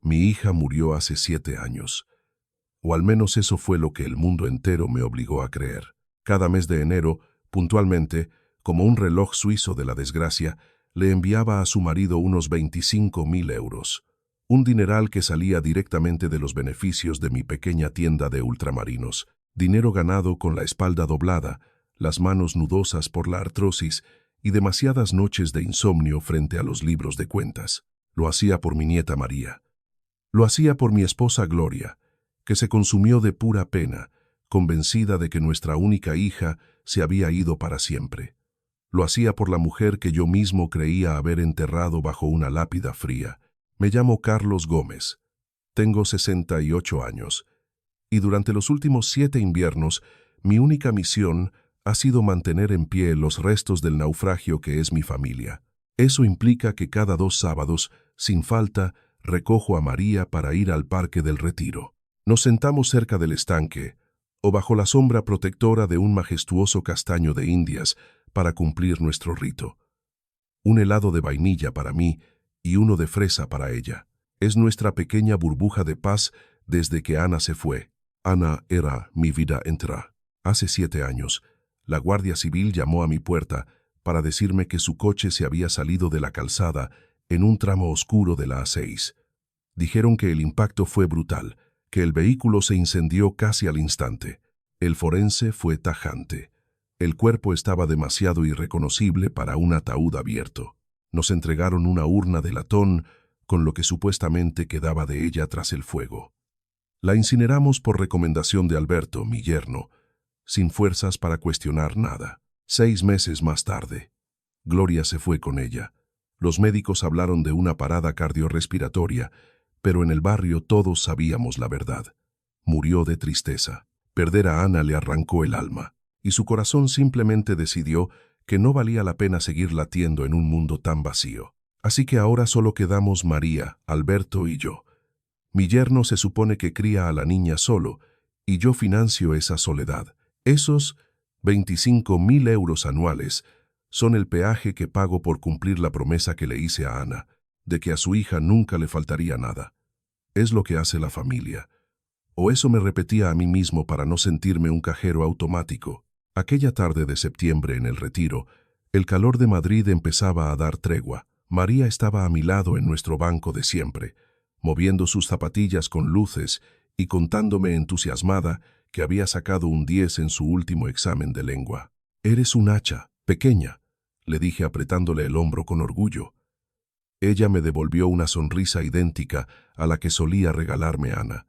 Mi hija murió hace 7 años. O al menos eso fue lo que el mundo entero me obligó a creer. Cada mes de enero, puntualmente, como un reloj suizo de la desgracia, le enviaba a su marido unos 25.000 euros. Un dineral que salía directamente de los beneficios de mi pequeña tienda de ultramarinos. Dinero ganado con la espalda doblada, las manos nudosas por la artrosis y demasiadas noches de insomnio frente a los libros de cuentas. Lo hacía por mi nieta María. Lo hacía por mi esposa Gloria, que se consumió de pura pena, convencida de que nuestra única hija se había ido para siempre. Lo hacía por la mujer que yo mismo creía haber enterrado bajo una lápida fría. Me llamo Carlos Gómez. Tengo 68 años. Y durante los últimos 7 inviernos, mi única misión ha sido mantener en pie los restos del naufragio que es mi familia. Eso implica que cada 2 sábados, sin falta, recojo a María para ir al Parque del Retiro. Nos sentamos cerca del estanque, o bajo la sombra protectora de un majestuoso castaño de Indias para cumplir nuestro rito. Un helado de vainilla para mí y uno de fresa para ella. Es nuestra pequeña burbuja de paz desde que Ana se fue. Ana era mi vida entera. Hace 7 años, la Guardia Civil llamó a mi puerta para decirme que su coche se había salido de la calzada en un tramo oscuro de la A6. Dijeron que el impacto fue brutal, que el vehículo se incendió casi al instante. El forense fue tajante. El cuerpo estaba demasiado irreconocible para un ataúd abierto. Nos entregaron una urna de latón con lo que supuestamente quedaba de ella tras el fuego. La incineramos por recomendación de Alberto, mi yerno, sin fuerzas para cuestionar nada. 6 meses más tarde, Gloria se fue con ella. Los médicos hablaron de una parada cardiorrespiratoria, pero en el barrio todos sabíamos la verdad. Murió de tristeza. Perder a Ana le arrancó el alma, y su corazón simplemente decidió que no valía la pena seguir latiendo en un mundo tan vacío. Así que ahora solo quedamos María, Alberto y yo. Mi yerno se supone que cría a la niña solo, y yo financio esa soledad. Esos 25.000 euros anuales son el peaje que pago por cumplir la promesa que le hice a Ana, de que a su hija nunca le faltaría nada. Es lo que hace la familia. O eso me repetía a mí mismo para no sentirme un cajero automático. Aquella tarde de septiembre en el Retiro, el calor de Madrid empezaba a dar tregua. María estaba a mi lado en nuestro banco de siempre, moviendo sus zapatillas con luces y contándome entusiasmada que había sacado un 10 en su último examen de lengua. «Eres un hacha, pequeña», le dije apretándole el hombro con orgullo. Ella me devolvió una sonrisa idéntica a la que solía regalarme Ana.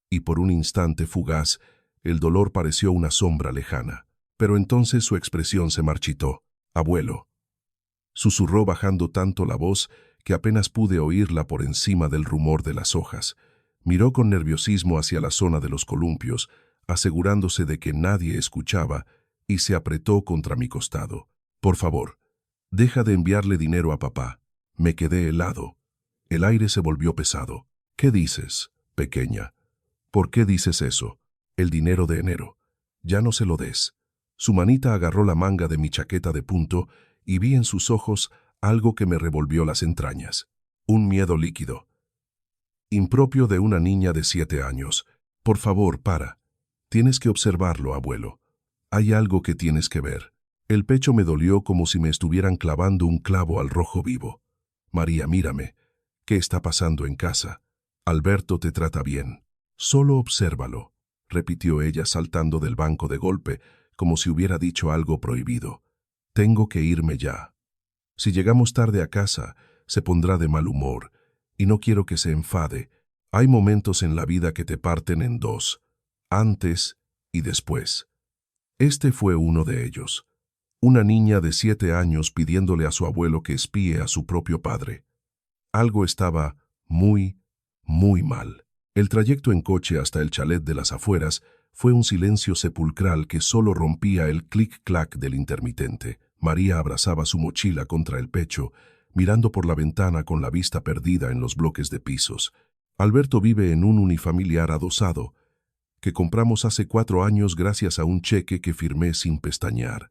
Y por un instante fugaz, el dolor pareció una sombra lejana. Pero entonces su expresión se marchitó. «Abuelo», susurró bajando tanto la voz que apenas pude oírla por encima del rumor de las hojas. Miró con nerviosismo hacia la zona de los columpios, asegurándose de que nadie escuchaba, y se apretó contra mi costado. «Por favor, deja de enviarle dinero a papá». Me quedé helado. El aire se volvió pesado. «¿Qué dices, pequeña? ¿Por qué dices eso? El dinero de enero. Ya no se lo des». Su manita agarró la manga de mi chaqueta de punto y vi en sus ojos algo que me revolvió las entrañas. Un miedo líquido, impropio de una niña de 7 años. «Por favor, para. Tienes que observarlo, abuelo. Hay algo que tienes que ver». El pecho me dolió como si me estuvieran clavando un clavo al rojo vivo. «María, mírame. ¿Qué está pasando en casa? Alberto te trata bien. Solo obsérvalo», repitió ella saltando del banco de golpe, como si hubiera dicho algo prohibido. «Tengo que irme ya. Si llegamos tarde a casa, se pondrá de mal humor, y no quiero que se enfade. Hay momentos en la vida que te parten en 2, antes y después. Este fue uno de ellos. Una niña de 7 años pidiéndole a su abuelo que espíe a su propio padre. Algo estaba muy, muy mal. El trayecto en coche hasta el chalet de las afueras fue un silencio sepulcral que solo rompía el clic-clac del intermitente. María abrazaba su mochila contra el pecho, mirando por la ventana con la vista perdida en los bloques de pisos. Alberto vive en un unifamiliar adosado, que compramos hace 4 años gracias a un cheque que firmé sin pestañear.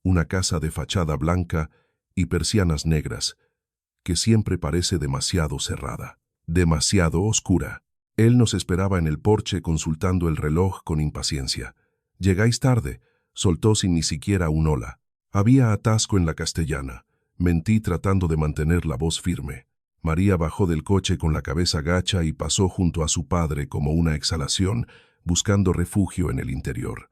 Una casa de fachada blanca y persianas negras, que siempre parece demasiado cerrada. demasiado oscura. Él nos esperaba en el porche consultando el reloj con impaciencia. «Llegáis tarde», soltó sin ni siquiera un hola. Había atasco en la Castellana. Mentí tratando de mantener la voz firme. María bajó del coche con la cabeza gacha y pasó junto a su padre como una exhalación, buscando refugio en el interior.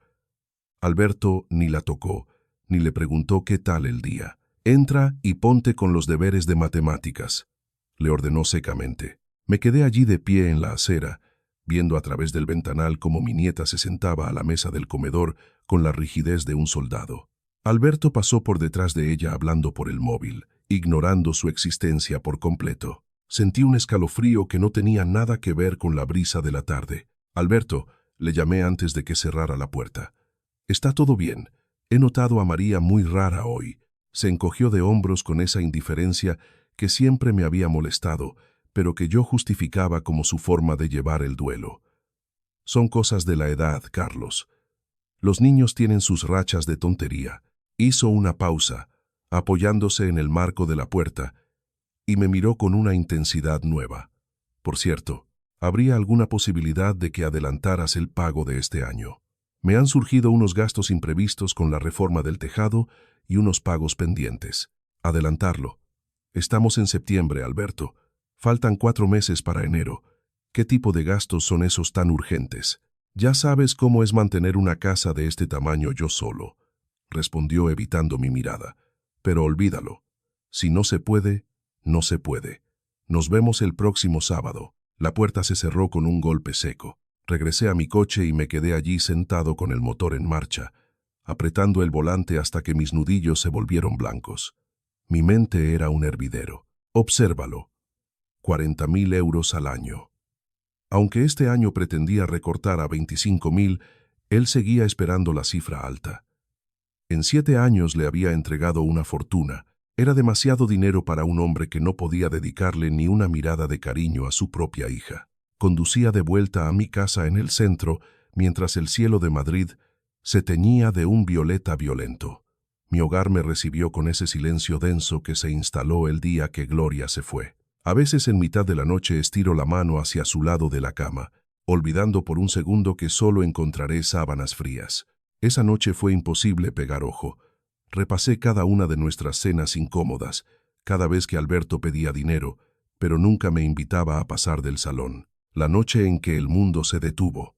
Alberto ni la tocó, ni le preguntó qué tal el día. «Entra y ponte con los deberes de matemáticas», le ordenó secamente. Me quedé allí de pie en la acera, viendo a través del ventanal cómo mi nieta se sentaba a la mesa del comedor con la rigidez de un soldado. Alberto pasó por detrás de ella hablando por el móvil, ignorando su existencia por completo. Sentí un escalofrío que no tenía nada que ver con la brisa de la tarde. «Alberto», le llamé antes de que cerrara la puerta. «¿Está todo bien? He notado a María muy rara hoy». Se encogió de hombros con esa indiferencia que siempre me había molestado, pero que yo justificaba como su forma de llevar el duelo. «Son cosas de la edad, Carlos. Los niños tienen sus rachas de tontería». Hizo una pausa, apoyándose en el marco de la puerta, y me miró con una intensidad nueva. «Por cierto, ¿habría alguna posibilidad de que adelantaras el pago de este año? Me han surgido unos gastos imprevistos con la reforma del tejado y unos pagos pendientes. Adelantarlo. Estamos en septiembre, Alberto. Faltan 4 meses para enero. ¿Qué tipo de gastos son esos tan urgentes? Ya sabes cómo es mantener una casa de este tamaño yo solo», respondió evitando mi mirada. «Pero olvídalo. Si no se puede, no se puede. Nos vemos el próximo sábado». La puerta se cerró con un golpe seco. Regresé a mi coche y me quedé allí sentado con el motor en marcha, apretando el volante hasta que mis nudillos se volvieron blancos. Mi mente era un hervidero. Obsérvalo. 40.000 euros al año. Aunque este año pretendía recortar a 25.000, él seguía esperando la cifra alta. En 7 años le había entregado una fortuna. Era demasiado dinero para un hombre que no podía dedicarle ni una mirada de cariño a su propia hija. Conducía de vuelta a mi casa en el centro, mientras el cielo de Madrid se teñía de un violeta violento. Mi hogar me recibió con ese silencio denso que se instaló el día que Gloria se fue. A veces en mitad de la noche estiro la mano hacia su lado de la cama, olvidando por un segundo que solo encontraré sábanas frías. Esa noche fue imposible pegar ojo. Repasé cada una de nuestras cenas incómodas, cada vez que Alberto pedía dinero, pero nunca me invitaba a pasar del salón. La noche en que el mundo se detuvo.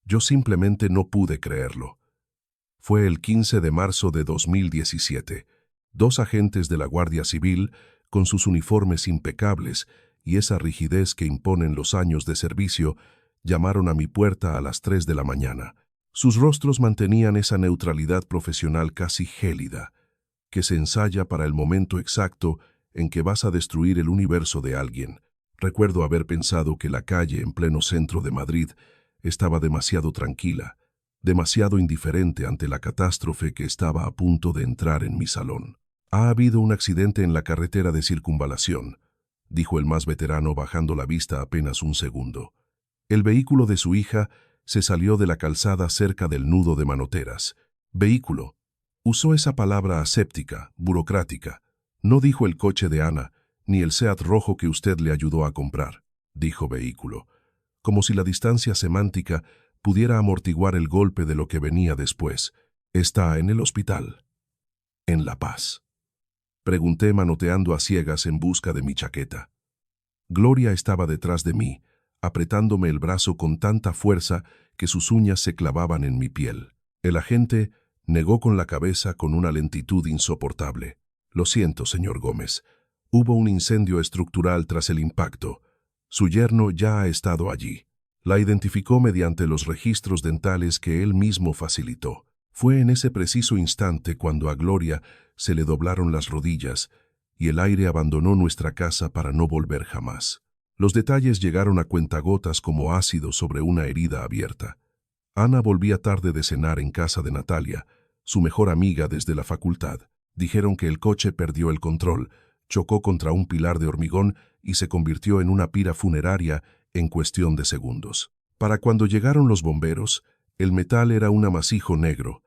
Yo simplemente no pude creerlo. Fue el 15 de marzo de 2017. 2 agentes de la Guardia Civil, con sus uniformes impecables y esa rigidez que imponen los años de servicio, llamaron a mi puerta a las 3 de la mañana. Sus rostros mantenían esa neutralidad profesional casi gélida, que se ensaya para el momento exacto en que vas a destruir el universo de alguien. Recuerdo haber pensado que la calle en pleno centro de Madrid estaba demasiado tranquila, demasiado indiferente ante la catástrofe que estaba a punto de entrar en mi salón. «Ha habido un accidente en la carretera de Circunvalación», dijo el más veterano bajando la vista apenas un segundo. «El vehículo de su hija se salió de la calzada cerca del nudo de Manoteras». «Vehículo». Usó esa palabra aséptica, burocrática. «No dijo el coche de Ana, ni el Seat rojo que usted le ayudó a comprar», dijo vehículo, como si la distancia semántica pudiera amortiguar el golpe de lo que venía después. «Está en el hospital». «¿En La Paz?», pregunté manoteando a ciegas en busca de mi chaqueta. Gloria estaba detrás de mí, apretándome el brazo con tanta fuerza que sus uñas se clavaban en mi piel. El agente negó con la cabeza con una lentitud insoportable. «Lo siento, señor Gómez. Hubo un incendio estructural tras el impacto. Su yerno ya ha estado allí». La identificó mediante los registros dentales que él mismo facilitó. Fue en ese preciso instante cuando a Gloria se le doblaron las rodillas y el aire abandonó nuestra casa para no volver jamás. Los detalles llegaron a cuentagotas como ácido sobre una herida abierta. Ana volvía tarde de cenar en casa de Natalia, su mejor amiga desde la facultad. Dijeron que el coche perdió el control, chocó contra un pilar de hormigón y se convirtió en una pira funeraria en cuestión de segundos. Para cuando llegaron los bomberos, el metal era un amasijo negro,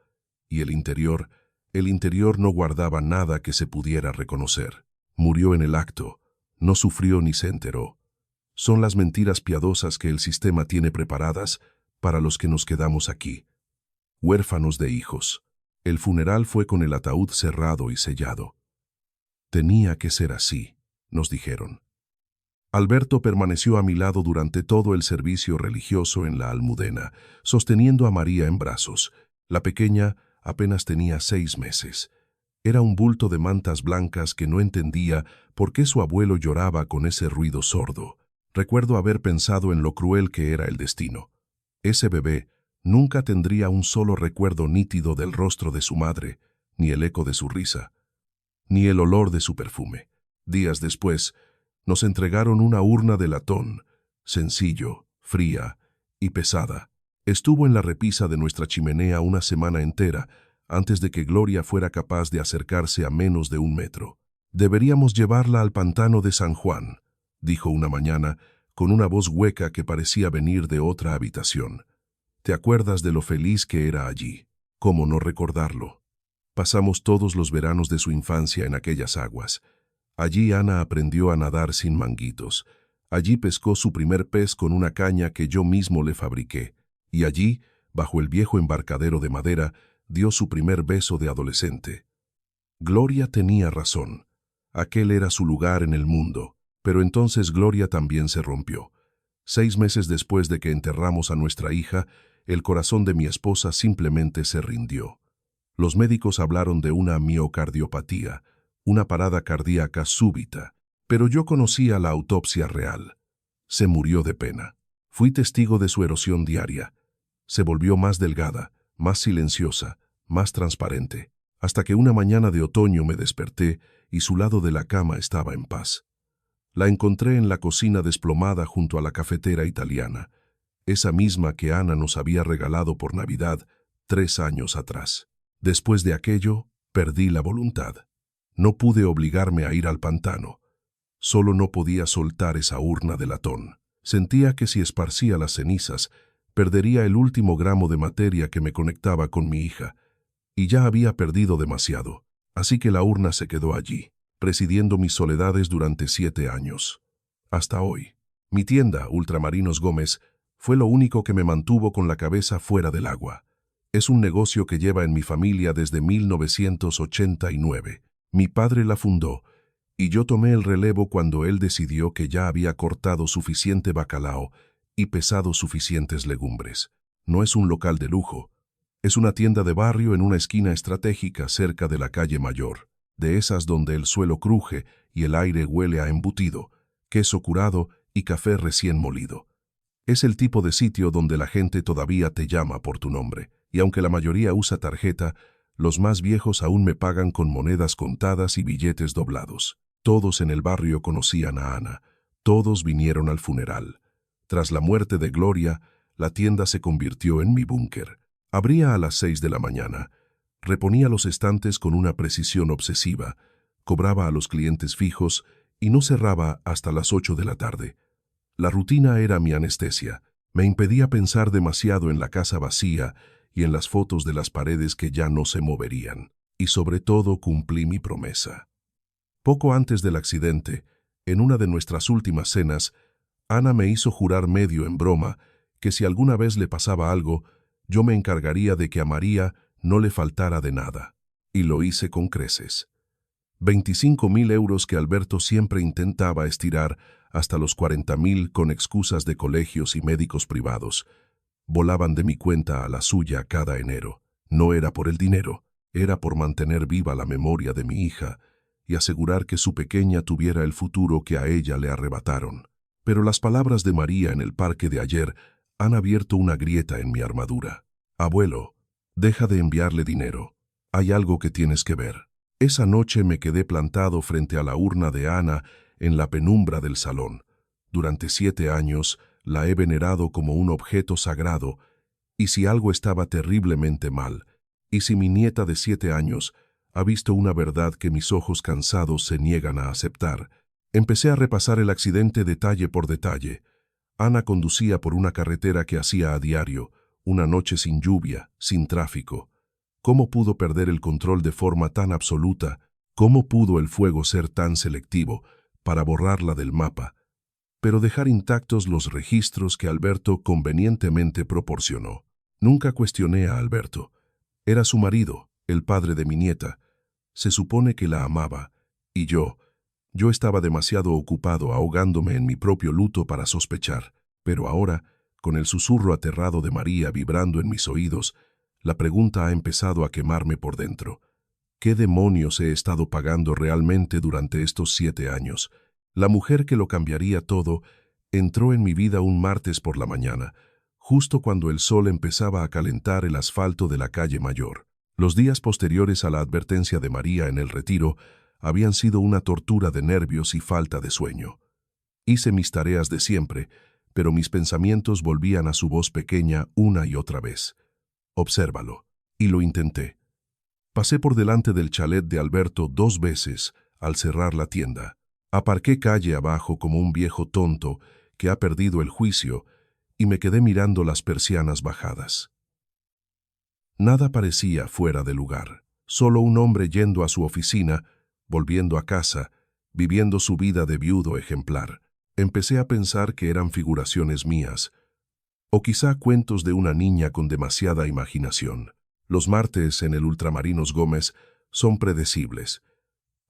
y el interior no guardaba nada que se pudiera reconocer. Murió en el acto, no sufrió ni se enteró. Son las mentiras piadosas que el sistema tiene preparadas para los que nos quedamos aquí, huérfanos de hijos. El funeral fue con el ataúd cerrado y sellado. Tenía que ser así, nos dijeron. Alberto permaneció a mi lado durante todo el servicio religioso en la almudena, sosteniendo a María en brazos. La pequeña apenas tenía 6 meses. Era un bulto de mantas blancas que no entendía por qué su abuelo lloraba con ese ruido sordo. Recuerdo haber pensado en lo cruel que era el destino. Ese bebé nunca tendría un solo recuerdo nítido del rostro de su madre, ni el eco de su risa, ni el olor de su perfume. Días después, nos entregaron una urna de latón, sencillo, fría y pesada. Estuvo en la repisa de nuestra chimenea una semana entera, antes de que Gloria fuera capaz de acercarse a menos de 1 metro. «Deberíamos llevarla al pantano de San Juan», dijo una mañana, con una voz hueca que parecía venir de otra habitación. «¿Te acuerdas de lo feliz que era allí? ¿Cómo no recordarlo? Pasamos todos los veranos de su infancia en aquellas aguas. Allí Ana aprendió a nadar sin manguitos. Allí pescó su primer pez con una caña que yo mismo le fabriqué. Y allí, bajo el viejo embarcadero de madera, dio su primer beso de adolescente». Gloria tenía razón. Aquel era su lugar en el mundo. Pero entonces Gloria también se rompió. 6 meses después de que enterramos a nuestra hija, el corazón de mi esposa simplemente se rindió. Los médicos hablaron de una miocardiopatía, una parada cardíaca súbita, pero yo conocía la autopsia real. Se murió de pena. Fui testigo de su erosión diaria. Se volvió más delgada, más silenciosa, más transparente, hasta que una mañana de otoño me desperté y su lado de la cama estaba en paz. La encontré en la cocina desplomada junto a la cafetera italiana, esa misma que Ana nos había regalado por Navidad 3 años atrás. Después de aquello, perdí la voluntad. No pude obligarme a ir al pantano. Solo no podía soltar esa urna de latón. Sentía que si esparcía las cenizas, perdería el último gramo de materia que me conectaba con mi hija, y ya había perdido demasiado. Así que la urna se quedó allí, presidiendo mis soledades durante 7 años. Hasta hoy. Mi tienda, Ultramarinos Gómez, fue lo único que me mantuvo con la cabeza fuera del agua. Es un negocio que lleva en mi familia desde 1989. Mi padre la fundó, y yo tomé el relevo cuando él decidió que ya había cortado suficiente bacalao y pesado suficientes legumbres. No es un local de lujo. Es una tienda de barrio en una esquina estratégica cerca de la calle Mayor, de esas donde el suelo cruje y el aire huele a embutido, queso curado y café recién molido. Es el tipo de sitio donde la gente todavía te llama por tu nombre, y aunque la mayoría usa tarjeta, los más viejos aún me pagan con monedas contadas y billetes doblados. Todos en el barrio conocían a Ana. Todos vinieron al funeral. Tras la muerte de Gloria, la tienda se convirtió en mi búnker. Abría a las 6 de la mañana. Reponía los estantes con una precisión obsesiva. Cobraba a los clientes fijos y no cerraba hasta las 8 de la tarde. La rutina era mi anestesia. Me impedía pensar demasiado en la casa vacía y en las fotos de las paredes que ya no se moverían. Y sobre todo cumplí mi promesa. Poco antes del accidente, en una de nuestras últimas cenas, Ana me hizo jurar medio en broma que si alguna vez le pasaba algo, yo me encargaría de que a María no le faltara de nada. Y lo hice con creces. 25.000 euros que Alberto siempre intentaba estirar hasta los 40.000 con excusas de colegios y médicos privados. Volaban de mi cuenta a la suya cada enero. No era por el dinero, era por mantener viva la memoria de mi hija y asegurar que su pequeña tuviera el futuro que a ella le arrebataron. Pero las palabras de María en el parque de ayer han abierto una grieta en mi armadura. «Abuelo, deja de enviarle dinero. Hay algo que tienes que ver». Esa noche me quedé plantado frente a la urna de Ana en la penumbra del salón. Durante 7 años la he venerado como un objeto sagrado, y si algo estaba terriblemente mal, y si mi nieta de 7 años ha visto una verdad que mis ojos cansados se niegan a aceptar, empecé a repasar el accidente detalle por detalle. Ana conducía por una carretera que hacía a diario, una noche sin lluvia, sin tráfico. ¿Cómo pudo perder el control de forma tan absoluta? ¿Cómo pudo el fuego ser tan selectivo para borrarla del mapa? pero dejar intactos los registros que Alberto convenientemente proporcionó. Nunca cuestioné a Alberto. Era su marido, el padre de mi nieta. Se supone que la amaba, y yo estaba demasiado ocupado ahogándome en mi propio luto para sospechar. Pero ahora, con el susurro aterrado de María vibrando en mis oídos, la pregunta ha empezado a quemarme por dentro. ¿Qué demonios he estado pagando realmente durante estos 7 años? La mujer que lo cambiaría todo entró en mi vida un martes por la mañana, justo cuando el sol empezaba a calentar el asfalto de la calle Mayor. Los días posteriores a la advertencia de María en el retiro habían sido una tortura de nervios y falta de sueño. Hice mis tareas de siempre, pero mis pensamientos volvían a su voz pequeña una y otra vez. Obsérvalo. Y lo intenté. Pasé por delante del chalet de Alberto 2 veces al cerrar la tienda. Aparqué calle abajo como un viejo tonto que ha perdido el juicio y me quedé mirando las persianas bajadas. Nada parecía fuera de lugar. Solo un hombre yendo a su oficina, volviendo a casa, viviendo su vida de viudo ejemplar. Empecé a pensar que eran figuraciones mías, o quizá cuentos de una niña con demasiada imaginación. Los martes en el Ultramarinos Gómez son predecibles,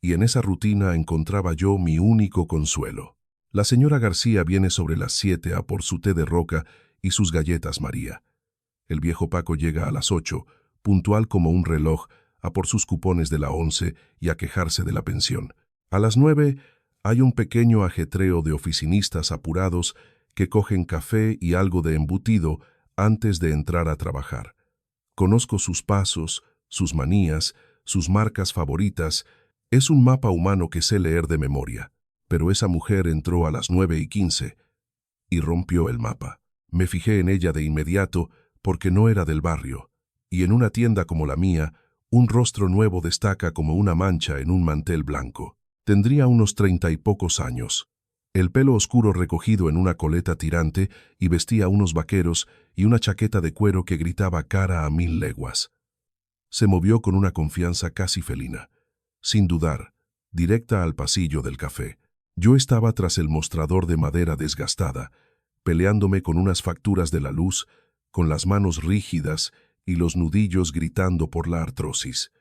y en esa rutina encontraba yo mi único consuelo. La señora García viene sobre las 7 a por su té de roca y sus galletas María. El viejo Paco llega a las 8, puntual como un reloj, a por sus cupones de la 11 y a quejarse de la pensión. A las 9 hay un pequeño ajetreo de oficinistas apurados que cogen café y algo de embutido antes de entrar a trabajar. Conozco sus pasos, sus manías, sus marcas favoritas. Es un mapa humano que sé leer de memoria. Pero esa mujer entró a las 9:15 y rompió el mapa. Me fijé en ella de inmediato porque no era del barrio, y en una tienda como la mía, un rostro nuevo destaca como una mancha en un mantel blanco. Tendría unos 30 y pocos años. El pelo oscuro recogido en una coleta tirante y vestía unos vaqueros y una chaqueta de cuero que gritaba cara a 1000 leguas. Se movió con una confianza casi felina. Sin dudar, directa al pasillo del café. Yo estaba tras el mostrador de madera desgastada, peleándome con unas facturas de la luz, con las manos rígidas y los nudillos gritando por la artrosis.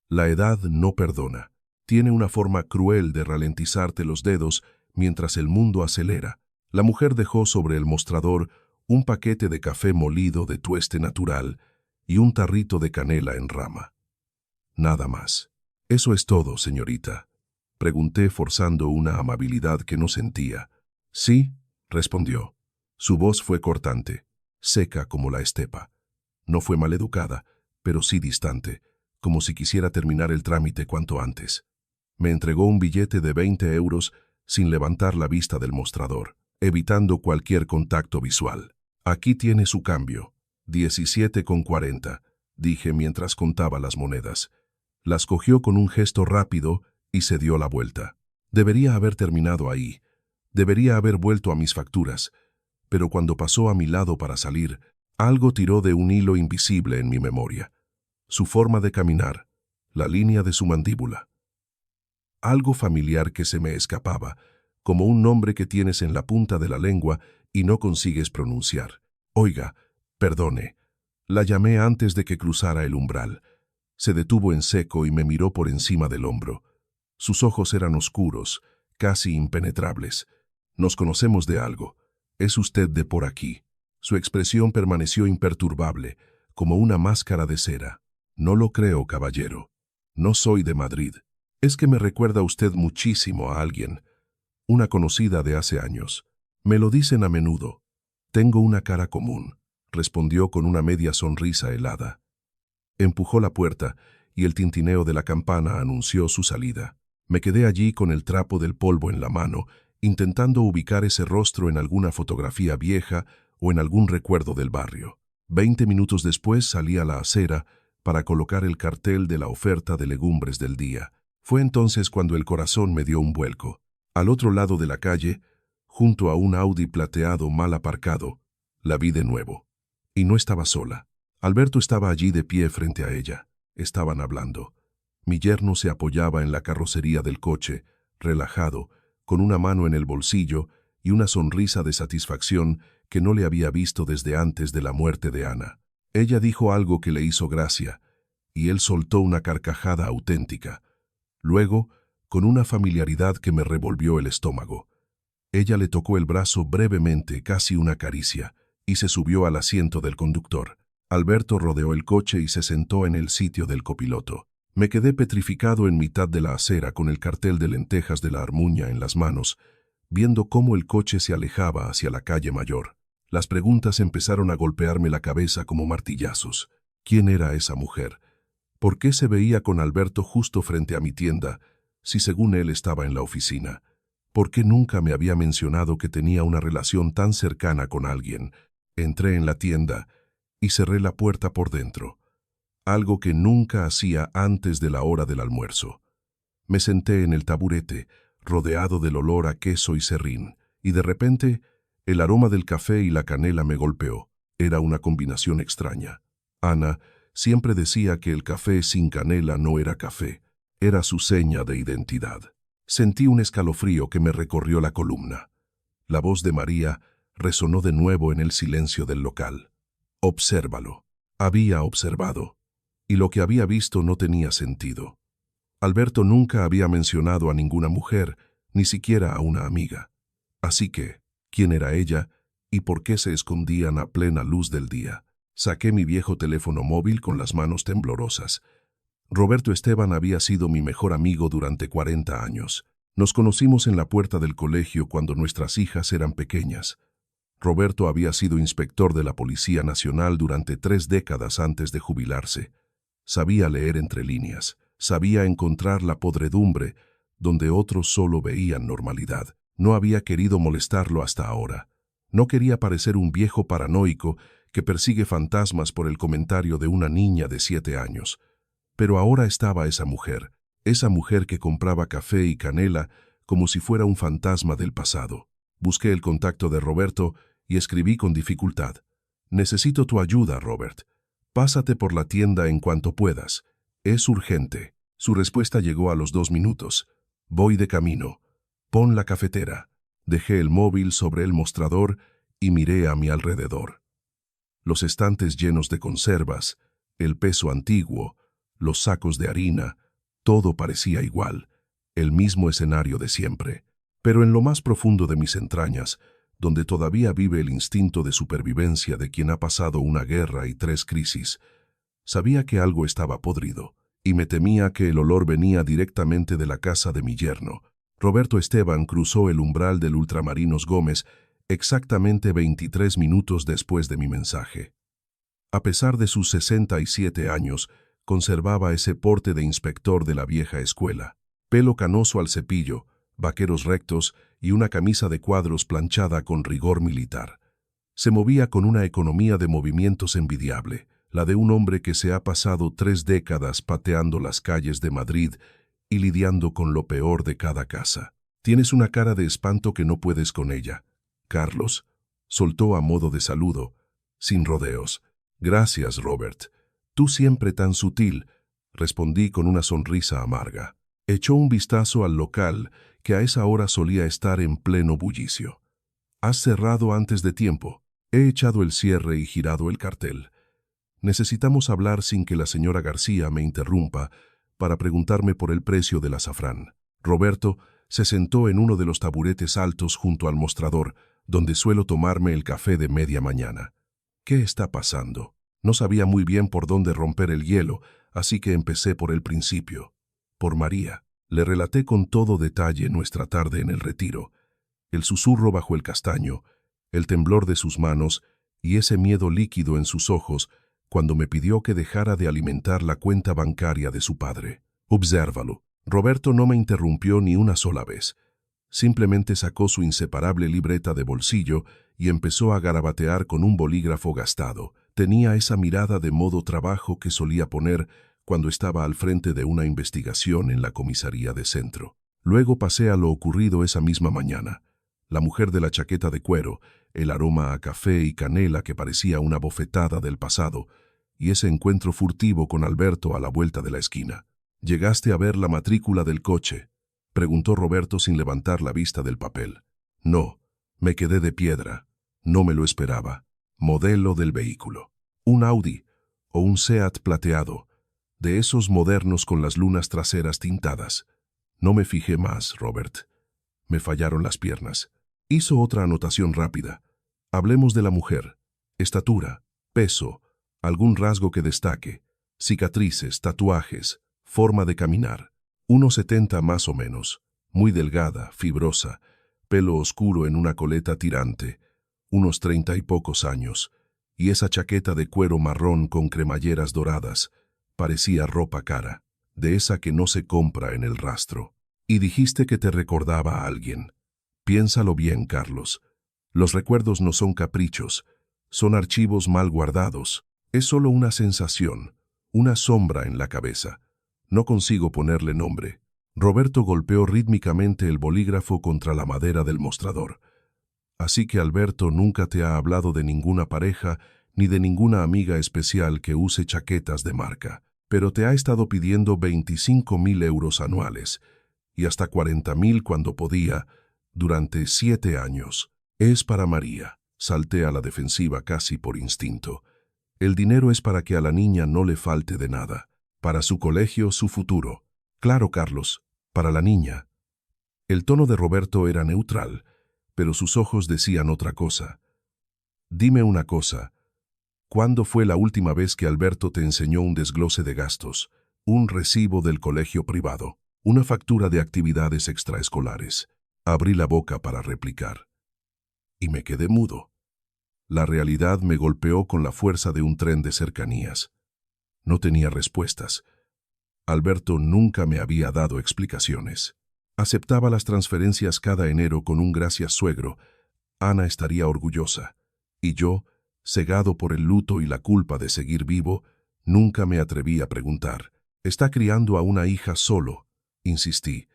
La edad no perdona. Tiene una forma cruel de ralentizarte los dedos mientras el mundo acelera. La mujer dejó sobre el mostrador un paquete de café molido de tueste natural y un tarrito de canela en rama. Nada más. «¿Eso es todo, señorita?», pregunté forzando una amabilidad que no sentía. «Sí», respondió. Su voz fue cortante, seca como la estepa. No fue maleducada, pero sí distante, como si quisiera terminar el trámite cuanto antes. Me entregó un billete de 20 euros sin levantar la vista del mostrador, evitando cualquier contacto visual. «Aquí tiene su cambio, 17,40», dije mientras contaba las monedas. Las cogió con un gesto rápido y se dio la vuelta. Debería haber terminado ahí. Debería haber vuelto a mis facturas. Pero cuando pasó a mi lado para salir, algo tiró de un hilo invisible en mi memoria. Su forma de caminar, la línea de su mandíbula. Algo familiar que se me escapaba, como un nombre que tienes en la punta de la lengua y no consigues pronunciar. «Oiga, perdone». La llamé antes de que cruzara el umbral. Se detuvo en seco y me miró por encima del hombro. Sus ojos eran oscuros, casi impenetrables. «Nos conocemos de algo. ¿Es usted de por aquí?». Su expresión permaneció imperturbable, como una máscara de cera. «No lo creo, caballero. No soy de Madrid. Es que me recuerda usted muchísimo a alguien, una conocida de hace años. Me lo dicen a menudo. Tengo una cara común», respondió con una media sonrisa helada. Empujó la puerta y el tintineo de la campana anunció su salida. Me quedé allí con el trapo del polvo en la mano, intentando ubicar ese rostro en alguna fotografía vieja o en algún recuerdo del barrio. 20 minutos después salí a la acera para colocar el cartel de la oferta de legumbres del día. Fue entonces cuando el corazón me dio un vuelco. Al otro lado de la calle, junto a un Audi plateado mal aparcado, la vi de nuevo. Y no estaba sola. Alberto estaba allí de pie frente a ella. Estaban hablando. Mi yerno se apoyaba en la carrocería del coche, relajado, con una mano en el bolsillo y una sonrisa de satisfacción que no le había visto desde antes de la muerte de Ana. Ella dijo algo que le hizo gracia, y él soltó una carcajada auténtica. Luego, con una familiaridad que me revolvió el estómago, ella le tocó el brazo brevemente, casi una caricia, y se subió al asiento del conductor. Alberto rodeó el coche y se sentó en el sitio del copiloto. Me quedé petrificado en mitad de la acera con el cartel de lentejas de la Armuña en las manos, viendo cómo el coche se alejaba hacia la calle Mayor. Las preguntas empezaron a golpearme la cabeza como martillazos. ¿Quién era esa mujer? ¿Por qué se veía con Alberto justo frente a mi tienda, si según él estaba en la oficina? ¿Por qué nunca me había mencionado que tenía una relación tan cercana con alguien? Entré en la tienda y cerré la puerta por dentro, algo que nunca hacía antes de la hora del almuerzo. Me senté en el taburete, rodeado del olor a queso y serrín, y de repente el aroma del café y la canela me golpeó. Era una combinación extraña. Ana siempre decía que el café sin canela no era café, era su seña de identidad. Sentí un escalofrío que me recorrió la columna. La voz de María resonó de nuevo en el silencio del local. Obsérvalo. Había observado, y lo que había visto no tenía sentido. Alberto nunca había mencionado a ninguna mujer, ni siquiera a una amiga. Así que, ¿quién era ella y por qué se escondían a plena luz del día? Saqué mi viejo teléfono móvil con las manos temblorosas. Roberto Esteban había sido mi mejor amigo durante 40 años. Nos conocimos en la puerta del colegio cuando nuestras hijas eran pequeñas. Roberto había sido inspector de la Policía Nacional durante 3 décadas antes de jubilarse. Sabía leer entre líneas, sabía encontrar la podredumbre donde otros solo veían normalidad. No había querido molestarlo hasta ahora. No quería parecer un viejo paranoico que persigue fantasmas por el comentario de una niña de 7 años. Pero ahora estaba esa mujer que compraba café y canela como si fuera un fantasma del pasado. Busqué el contacto de Roberto y escribí con dificultad. Necesito tu ayuda, Robert. Pásate por la tienda en cuanto puedas. Es urgente. Su respuesta llegó a los 2 minutos. Voy de camino. Pon la cafetera. Dejé el móvil sobre el mostrador y miré a mi alrededor. Los estantes llenos de conservas, el peso antiguo, los sacos de harina, todo parecía igual, el mismo escenario de siempre. Pero en lo más profundo de mis entrañas, donde todavía vive el instinto de supervivencia de quien ha pasado una guerra y 3 crisis, sabía que algo estaba podrido, y me temía que el olor venía directamente de la casa de mi yerno. Roberto Esteban cruzó el umbral del Ultramarinos Gómez exactamente 23 minutos después de mi mensaje. A pesar de sus 67 años, conservaba ese porte de inspector de la vieja escuela. Pelo canoso al cepillo, vaqueros rectos y una camisa de cuadros planchada con rigor militar. Se movía con una economía de movimientos envidiable, la de un hombre que se ha pasado 3 décadas pateando las calles de Madrid y lidiando con lo peor de cada casa. Tienes una cara de espanto que no puedes con ella. Carlos, soltó a modo de saludo, sin rodeos. Gracias, Robert. Tú siempre tan sutil, respondí con una sonrisa amarga. Echó un vistazo al local, que a esa hora solía estar en pleno bullicio. Has cerrado antes de tiempo. He echado el cierre y girado el cartel. Necesitamos hablar sin que la señora García me interrumpa para preguntarme por el precio del azafrán. Roberto se sentó en uno de los taburetes altos junto al mostrador, donde suelo tomarme el café de media mañana. ¿Qué está pasando? No sabía muy bien por dónde romper el hielo, así que empecé por el principio. Por María. Le relaté con todo detalle nuestra tarde en el retiro, el susurro bajo el castaño, el temblor de sus manos y ese miedo líquido en sus ojos cuando me pidió que dejara de alimentar la cuenta bancaria de su padre. Obsérvalo. Roberto no me interrumpió ni una sola vez. Simplemente sacó su inseparable libreta de bolsillo y empezó a garabatear con un bolígrafo gastado. Tenía esa mirada de modo trabajo que solía poner cuando estaba al frente de una investigación en la comisaría de centro. Luego pasé a lo ocurrido esa misma mañana. La mujer de la chaqueta de cuero, el aroma a café y canela que parecía una bofetada del pasado, y ese encuentro furtivo con Alberto a la vuelta de la esquina. ¿Llegaste a ver la matrícula del coche?, preguntó Roberto sin levantar la vista del papel. No, Me quedé de piedra. No me lo esperaba. Modelo del vehículo. Un Audi o un Seat plateado, de esos modernos con las lunas traseras tintadas. No me fijé más, Robert. Me fallaron las piernas. Hizo otra anotación rápida. Hablemos de la mujer. Estatura, peso, algún rasgo que destaque, cicatrices, tatuajes, forma de caminar. 1,70 más o menos, muy delgada, fibrosa, pelo oscuro en una coleta tirante, unos 30 y pocos años, y esa chaqueta de cuero marrón con cremalleras doradas, parecía ropa cara, de esa que no se compra en el rastro. Y dijiste que te recordaba a alguien. Piénsalo bien, Carlos. Los recuerdos no son caprichos, son archivos mal guardados. Es solo una sensación, una sombra en la cabeza. No consigo ponerle nombre. Roberto golpeó rítmicamente el bolígrafo contra la madera del mostrador. Así que Alberto nunca te ha hablado de ninguna pareja ni de ninguna amiga especial que use chaquetas de marca, pero te ha estado pidiendo 25.000 euros anuales y hasta 40.000 cuando podía, durante 7 años. Es para María. Salté a la defensiva casi por instinto. El dinero es para que a la niña no le falte de nada. Para su colegio, su futuro. Claro, Carlos, para la niña. El tono de Roberto era neutral, pero sus ojos decían otra cosa. Dime una cosa. ¿Cuándo fue la última vez que Alberto te enseñó un desglose de gastos, un recibo del colegio privado, una factura de actividades extraescolares? Abrí la boca para replicar. Y me quedé mudo. La realidad me golpeó con la fuerza de un tren de cercanías. No tenía respuestas. Alberto nunca me había dado explicaciones. Aceptaba las transferencias cada enero con un gracias suegro. Ana estaría orgullosa. Y yo, cegado por el luto y la culpa de seguir vivo, nunca me atreví a preguntar. «Está criando a una hija solo», insistí,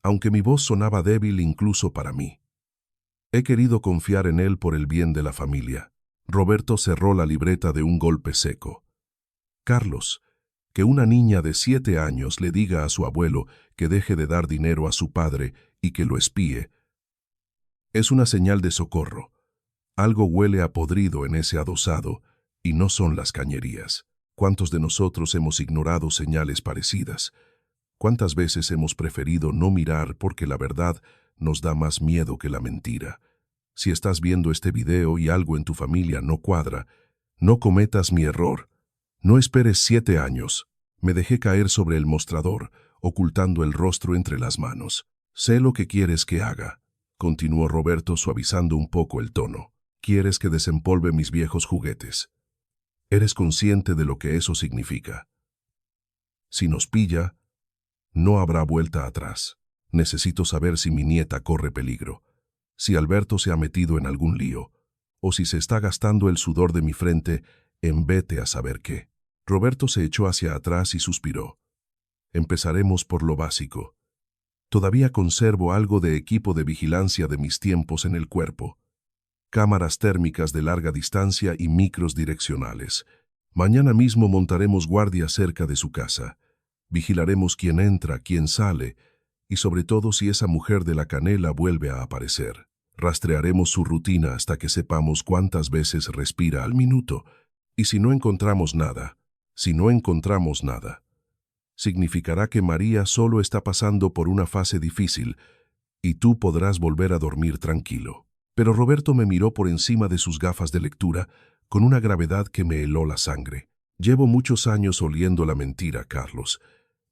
aunque mi voz sonaba débil incluso para mí. He querido confiar en él por el bien de la familia. Roberto cerró la libreta de un golpe seco. Carlos, que una niña de 7 años le diga a su abuelo que deje de dar dinero a su padre y que lo espíe, es una señal de socorro. Algo huele a podrido en ese adosado, y no son las cañerías. ¿Cuántos de nosotros hemos ignorado señales parecidas? ¿Cuántas veces hemos preferido no mirar porque la verdad nos da más miedo que la mentira? Si estás viendo este video y algo en tu familia no cuadra, no cometas mi error. No esperes 7 años. Me dejé caer sobre el mostrador, ocultando el rostro entre las manos. Sé lo que quieres que haga, continuó Roberto suavizando un poco el tono. Quieres que desempolve mis viejos juguetes. ¿Eres consciente de lo que eso significa? Si nos pilla, no habrá vuelta atrás. Necesito saber si mi nieta corre peligro, si Alberto se ha metido en algún lío, o si se está gastando el sudor de mi frente en vete a saber qué. Roberto se echó hacia atrás y suspiró. Empezaremos por lo básico. Todavía conservo algo de equipo de vigilancia de mis tiempos en el cuerpo. Cámaras térmicas de larga distancia y micros direccionales. Mañana mismo montaremos guardia cerca de su casa. Vigilaremos quién entra, quién sale, y sobre todo si esa mujer de la canela vuelve a aparecer. Rastrearemos su rutina hasta que sepamos cuántas veces respira al minuto. Y si no encontramos nada, significará que María solo está pasando por una fase difícil y tú podrás volver a dormir tranquilo. Pero Roberto me miró por encima de sus gafas de lectura con una gravedad que me heló la sangre. Llevo muchos años oliendo la mentira, Carlos,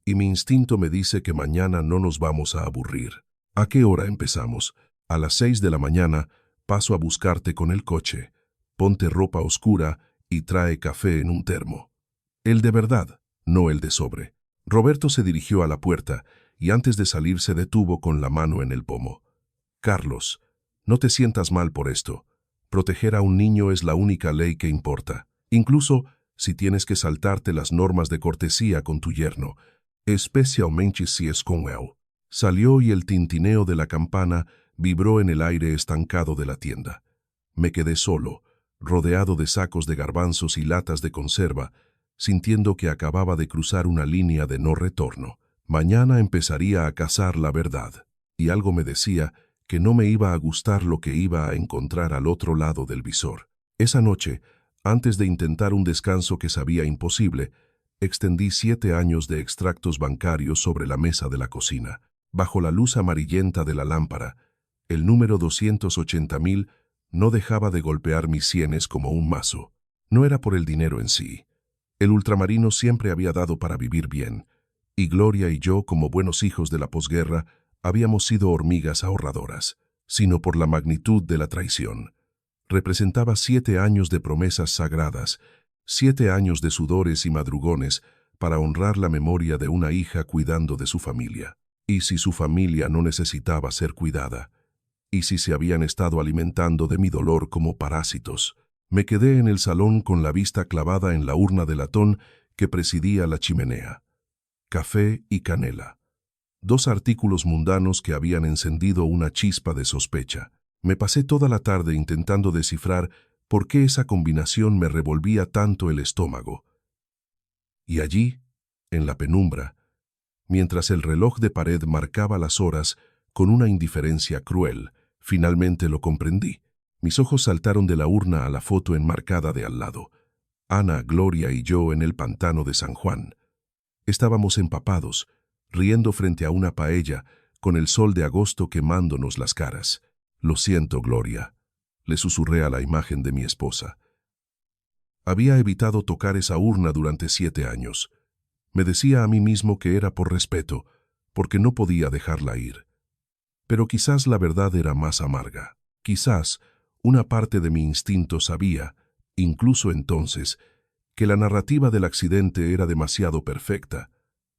y mi instinto me dice que mañana no nos vamos a aburrir. ¿A qué hora empezamos? A las 6 de la mañana paso a buscarte con el coche. Ponte ropa oscura y trae café en un termo. El de verdad, no el de sobre. Roberto se dirigió a la puerta y antes de salir se detuvo con la mano en el pomo. Carlos, no te sientas mal por esto. Proteger a un niño es la única ley que importa. Incluso si tienes que saltarte las normas de cortesía con tu yerno, especialmente si es con él. Salió y el tintineo de la campana vibró en el aire estancado de la tienda. Me quedé solo, rodeado de sacos de garbanzos y latas de conserva, sintiendo que acababa de cruzar una línea de no retorno. Mañana empezaría a cazar la verdad, y algo me decía que no me iba a gustar lo que iba a encontrar al otro lado del visor. Esa noche, antes de intentar un descanso que sabía imposible, extendí 7 años de extractos bancarios sobre la mesa de la cocina. Bajo la luz amarillenta de la lámpara, el número 280.000 no dejaba de golpear mis sienes como un mazo. No era por el dinero en sí. El ultramarino siempre había dado para vivir bien, y Gloria y yo, como buenos hijos de la posguerra, habíamos sido hormigas ahorradoras, sino por la magnitud de la traición. Representaba 7 años de promesas sagradas, 7 años de sudores y madrugones para honrar la memoria de una hija cuidando de su familia. ¿Y si su familia no necesitaba ser cuidada? ¿Y si se habían estado alimentando de mi dolor como parásitos? Me quedé en el salón con la vista clavada en la urna de latón que presidía la chimenea. Café y canela. 2 artículos mundanos que habían encendido una chispa de sospecha. Me pasé toda la tarde intentando descifrar por qué esa combinación me revolvía tanto el estómago. Y allí, en la penumbra, mientras el reloj de pared marcaba las horas con una indiferencia cruel, finalmente lo comprendí. Mis ojos saltaron de la urna a la foto enmarcada de al lado. Ana, Gloria y yo en el pantano de San Juan. Estábamos empapados, riendo frente a una paella, con el sol de agosto quemándonos las caras. «Lo siento, Gloria», le susurré a la imagen de mi esposa. Había evitado tocar esa urna durante 7 años. Me decía a mí mismo que era por respeto, porque no podía dejarla ir. Pero quizás la verdad era más amarga. Quizás una parte de mi instinto sabía, incluso entonces, que la narrativa del accidente era demasiado perfecta,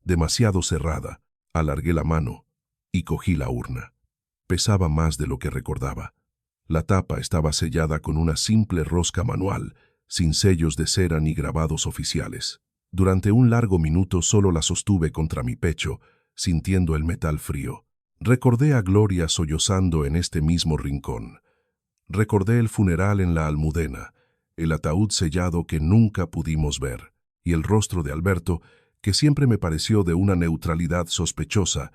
demasiado cerrada. Alargué la mano y cogí la urna. Pesaba más de lo que recordaba. La tapa estaba sellada con una simple rosca manual, sin sellos de cera ni grabados oficiales. Durante un largo minuto solo la sostuve contra mi pecho, sintiendo el metal frío. Recordé a Gloria sollozando en este mismo rincón. Recordé el funeral en la Almudena, el ataúd sellado que nunca pudimos ver, y el rostro de Alberto, que siempre me pareció de una neutralidad sospechosa,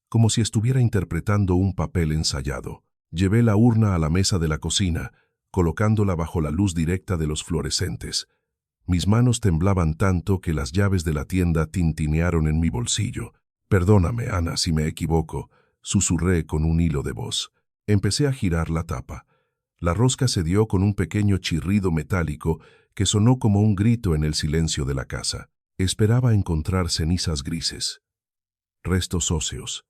como si estuviera interpretando un papel ensayado. Llevé la urna a la mesa de la cocina, colocándola bajo la luz directa de los fluorescentes. Mis manos temblaban tanto que las llaves de la tienda tintinearon en mi bolsillo. «Perdóname, Ana, si me equivoco», susurré con un hilo de voz. Empecé a girar la tapa. La rosca se dio con un pequeño chirrido metálico que sonó como un grito en el silencio de la casa. Esperaba encontrar cenizas grises, restos óseos,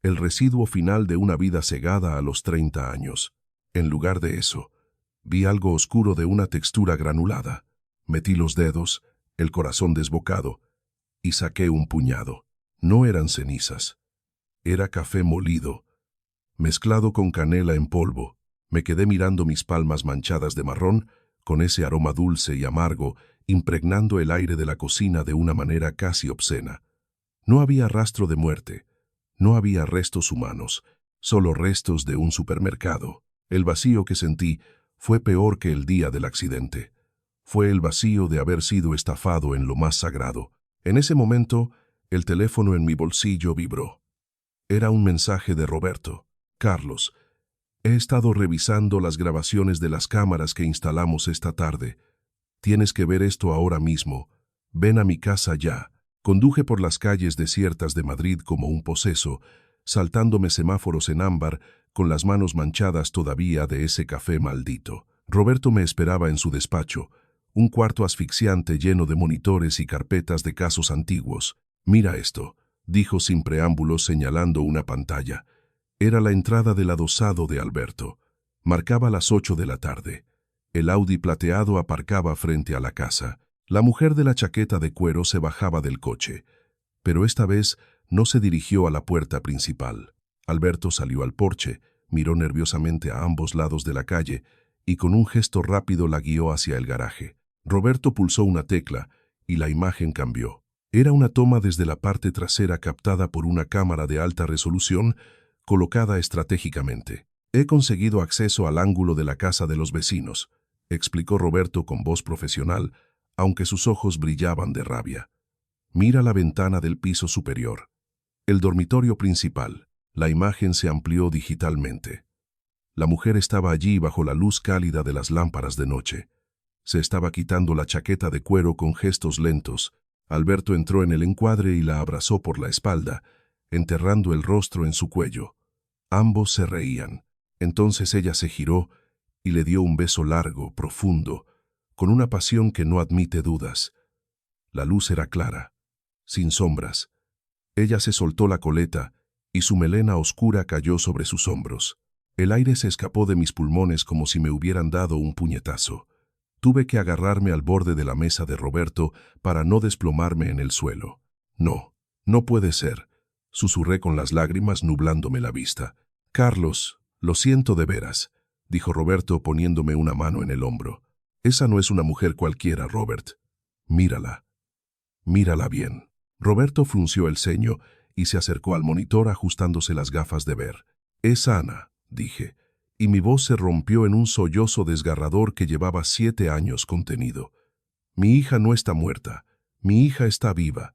el residuo final de una vida cegada a los 30 años. En lugar de eso, vi algo oscuro de una textura granulada. Metí los dedos, el corazón desbocado, y saqué un puñado. No eran cenizas. Era café molido, mezclado con canela en polvo. Me quedé mirando mis palmas manchadas de marrón, con ese aroma dulce y amargo, impregnando el aire de la cocina de una manera casi obscena. No había rastro de muerte, no había restos humanos, solo restos de un supermercado. El vacío que sentí fue peor que el día del accidente. Fue el vacío de haber sido estafado en lo más sagrado. En ese momento, el teléfono en mi bolsillo vibró. Era un mensaje de Roberto. «Carlos, he estado revisando las grabaciones de las cámaras que instalamos esta tarde. Tienes que ver esto ahora mismo. Ven a mi casa ya». Conduje por las calles desiertas de Madrid como un poseso, saltándome semáforos en ámbar, con las manos manchadas todavía de ese café maldito. Roberto me esperaba en su despacho, un cuarto asfixiante lleno de monitores y carpetas de casos antiguos. «Mira esto», dijo sin preámbulos señalando una pantalla. Era la entrada del adosado de Alberto. Marcaba las 8 de la tarde. El Audi plateado aparcaba frente a la casa. La mujer de la chaqueta de cuero se bajaba del coche, pero esta vez no se dirigió a la puerta principal. Alberto salió al porche, miró nerviosamente a ambos lados de la calle y con un gesto rápido la guió hacia el garaje. Roberto pulsó una tecla y la imagen cambió. Era una toma desde la parte trasera captada por una cámara de alta resolución colocada estratégicamente. «He conseguido acceso al ángulo de la casa de los vecinos», explicó Roberto con voz profesional, aunque sus ojos brillaban de rabia. «Mira la ventana del piso superior. El dormitorio principal. La imagen se amplió digitalmente. La mujer estaba allí bajo la luz cálida de las lámparas de noche. Se estaba quitando la chaqueta de cuero con gestos lentos. Alberto entró en el encuadre y la abrazó por la espalda, enterrando el rostro en su cuello. Ambos se reían. Entonces ella se giró y le dio un beso largo, profundo, con una pasión que no admite dudas. La luz era clara, sin sombras. Ella se soltó la coleta y su melena oscura cayó sobre sus hombros. El aire se escapó de mis pulmones como si me hubieran dado un puñetazo. Tuve que agarrarme al borde de la mesa de Roberto para no desplomarme en el suelo. No, no puede ser, susurré con las lágrimas nublándome la vista. Carlos, lo siento de veras, dijo Roberto poniéndome una mano en el hombro. Esa no es una mujer cualquiera, Robert. Mírala. Mírala bien. Roberto frunció el ceño y se acercó al monitor ajustándose las gafas de ver. Es Ana, dije, y mi voz se rompió en un sollozo desgarrador que llevaba 7 años contenido. Mi hija no está muerta, mi hija está viva,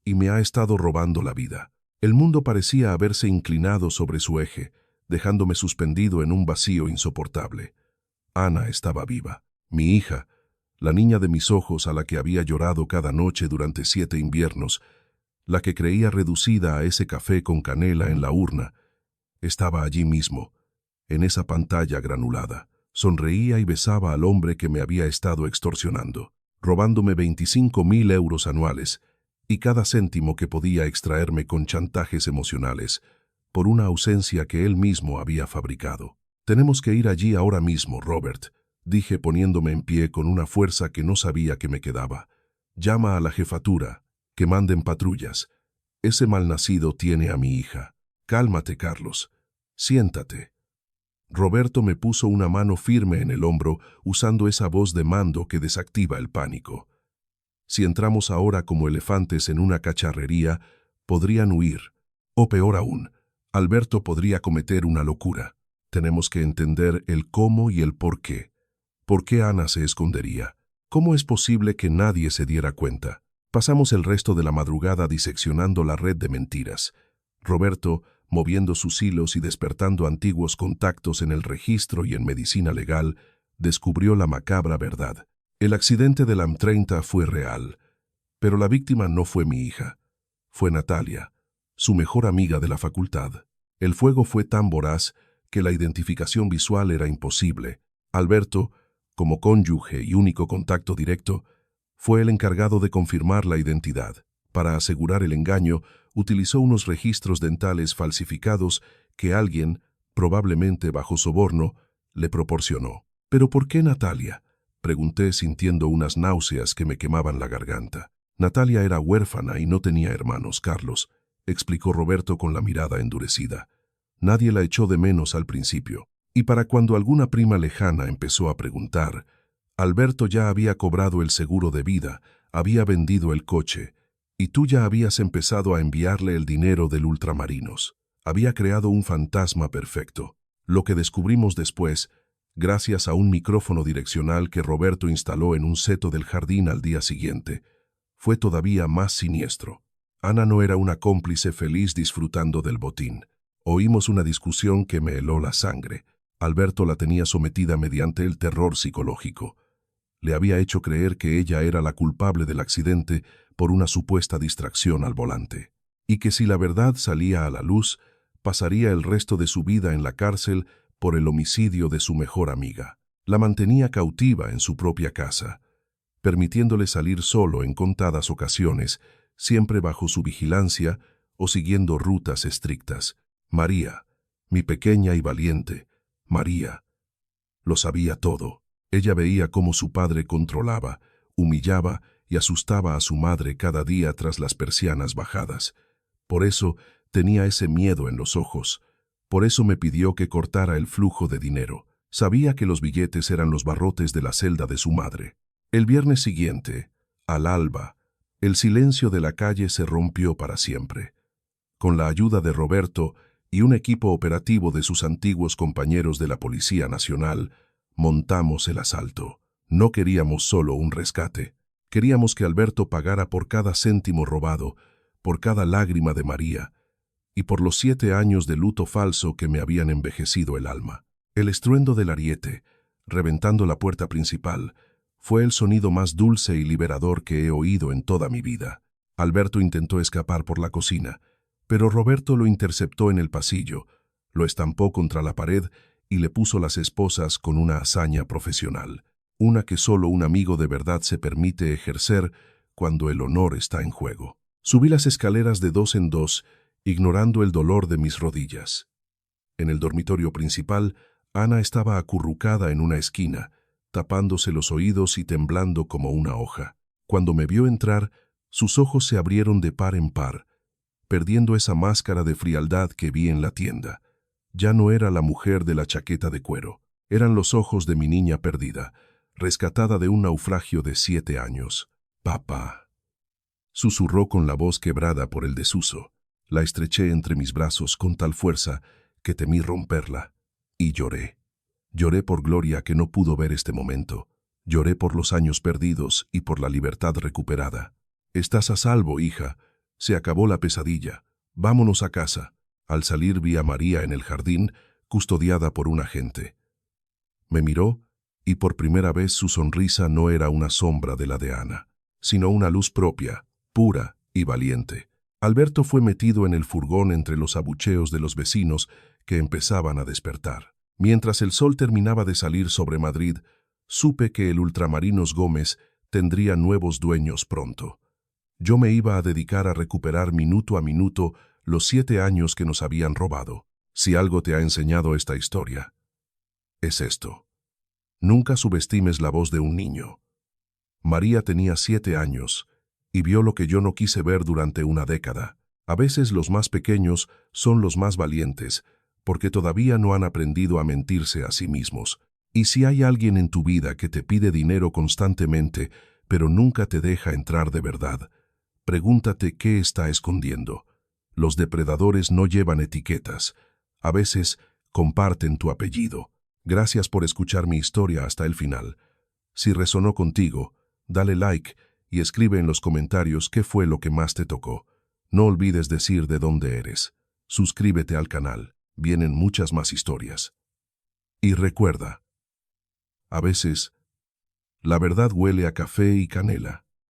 y me ha estado robando la vida. El mundo parecía haberse inclinado sobre su eje, dejándome suspendido en un vacío insoportable. Ana estaba viva, mi hija, la niña de mis ojos a la que había llorado cada noche durante 7 inviernos, la que creía reducida a ese café con canela en la urna, estaba allí mismo, en esa pantalla granulada. Sonreía y besaba al hombre que me había estado extorsionando, robándome 25.000 euros anuales y cada céntimo que podía extraerme con chantajes emocionales, por una ausencia que él mismo había fabricado. Tenemos que ir allí ahora mismo, Robert, dije poniéndome en pie con una fuerza que no sabía que me quedaba. Llama a la jefatura, que manden patrullas. Ese malnacido tiene a mi hija. Cálmate, Carlos. Siéntate. Roberto me puso una mano firme en el hombro, usando esa voz de mando que desactiva el pánico. Si entramos ahora como elefantes en una cacharrería, podrían huir. O peor aún, Alberto podría cometer una locura. Tenemos que entender el cómo y el por qué. ¿Por qué Ana se escondería? ¿Cómo es posible que nadie se diera cuenta? Pasamos el resto de la madrugada diseccionando la red de mentiras. Roberto, moviendo sus hilos y despertando antiguos contactos en el registro y en medicina legal, descubrió la macabra verdad. El accidente del AM30 fue real, pero la víctima no fue mi hija. Fue Natalia, su mejor amiga de la facultad. El fuego fue tan voraz que la identificación visual era imposible. Alberto, como cónyuge y único contacto directo, fue el encargado de confirmar la identidad. Para asegurar el engaño, utilizó unos registros dentales falsificados que alguien, probablemente bajo soborno, le proporcionó. ¿Pero por qué Natalia?, pregunté sintiendo unas náuseas que me quemaban la garganta. Natalia era huérfana y no tenía hermanos, Carlos, explicó Roberto con la mirada endurecida. Nadie la echó de menos al principio. Y para cuando alguna prima lejana empezó a preguntar, Alberto ya había cobrado el seguro de vida, había vendido el coche, y tú ya habías empezado a enviarle el dinero del Ultramarinos. Había creado un fantasma perfecto. Lo que descubrimos después, gracias a un micrófono direccional que Roberto instaló en un seto del jardín al día siguiente, fue todavía más siniestro. Ana no era una cómplice feliz disfrutando del botín. Oímos una discusión que me heló la sangre. Alberto la tenía sometida mediante el terror psicológico. Le había hecho creer que ella era la culpable del accidente por una supuesta distracción al volante, y que si la verdad salía a la luz, pasaría el resto de su vida en la cárcel por el homicidio de su mejor amiga. La mantenía cautiva en su propia casa, permitiéndole salir solo en contadas ocasiones, siempre bajo su vigilancia o siguiendo rutas estrictas. María, mi pequeña y valiente, María, lo sabía todo. Ella veía cómo su padre controlaba, humillaba y asustaba a su madre cada día tras las persianas bajadas. Por eso tenía ese miedo en los ojos. Por eso me pidió que cortara el flujo de dinero. Sabía que los billetes eran los barrotes de la celda de su madre. El viernes siguiente, al alba, el silencio de la calle se rompió para siempre. Con la ayuda de Roberto y un equipo operativo de sus antiguos compañeros de la Policía Nacional, montamos el asalto. No queríamos solo un rescate. Queríamos que Alberto pagara por cada céntimo robado, por cada lágrima de María, y por los 7 años de luto falso que me habían envejecido el alma. El estruendo del ariete, reventando la puerta principal, fue el sonido más dulce y liberador que he oído en toda mi vida. Alberto intentó escapar por la cocina, pero Roberto lo interceptó en el pasillo, lo estampó contra la pared y le puso las esposas con una hazaña profesional, una que solo un amigo de verdad se permite ejercer cuando el honor está en juego. Subí las escaleras de 2 en 2, ignorando el dolor de mis rodillas. En el dormitorio principal, Ana estaba acurrucada en una esquina, tapándose los oídos y temblando como una hoja. Cuando me vio entrar, sus ojos se abrieron de par en par, perdiendo esa máscara de frialdad que vi en la tienda. Ya no era la mujer de la chaqueta de cuero, eran los ojos de mi niña perdida, rescatada de un naufragio de 7 años. «Papá», susurró con la voz quebrada por el desuso. La estreché entre mis brazos con tal fuerza que temí romperla, y lloré. Lloré por Gloria, que no pudo ver este momento. Lloré por los años perdidos y por la libertad recuperada. «Estás a salvo, hija. Se acabó la pesadilla. Vámonos a casa». Al salir vi a María en el jardín, custodiada por un agente. Me miró, y por primera vez su sonrisa no era una sombra de la de Ana, sino una luz propia, pura y valiente. Alberto fue metido en el furgón entre los abucheos de los vecinos que empezaban a despertar. Mientras el sol terminaba de salir sobre Madrid, supe que el Ultramarinos Gómez tendría nuevos dueños pronto. Yo me iba a dedicar a recuperar minuto a minuto los 7 años que nos habían robado. Si algo te ha enseñado esta historia, es esto. Nunca subestimes la voz de un niño. María tenía 7 años y vio lo que yo no quise ver durante una década. A veces los más pequeños son los más valientes, porque todavía no han aprendido a mentirse a sí mismos. Y si hay alguien en tu vida que te pide dinero constantemente, pero nunca te deja entrar de verdad, pregúntate qué está escondiendo. Los depredadores no llevan etiquetas. A veces comparten tu apellido. Gracias por escuchar mi historia hasta el final. Si resonó contigo, dale like y escribe en los comentarios qué fue lo que más te tocó. No olvides decir de dónde eres. Suscríbete al canal. Vienen muchas más historias. Y recuerda, a veces, la verdad huele a café y canela.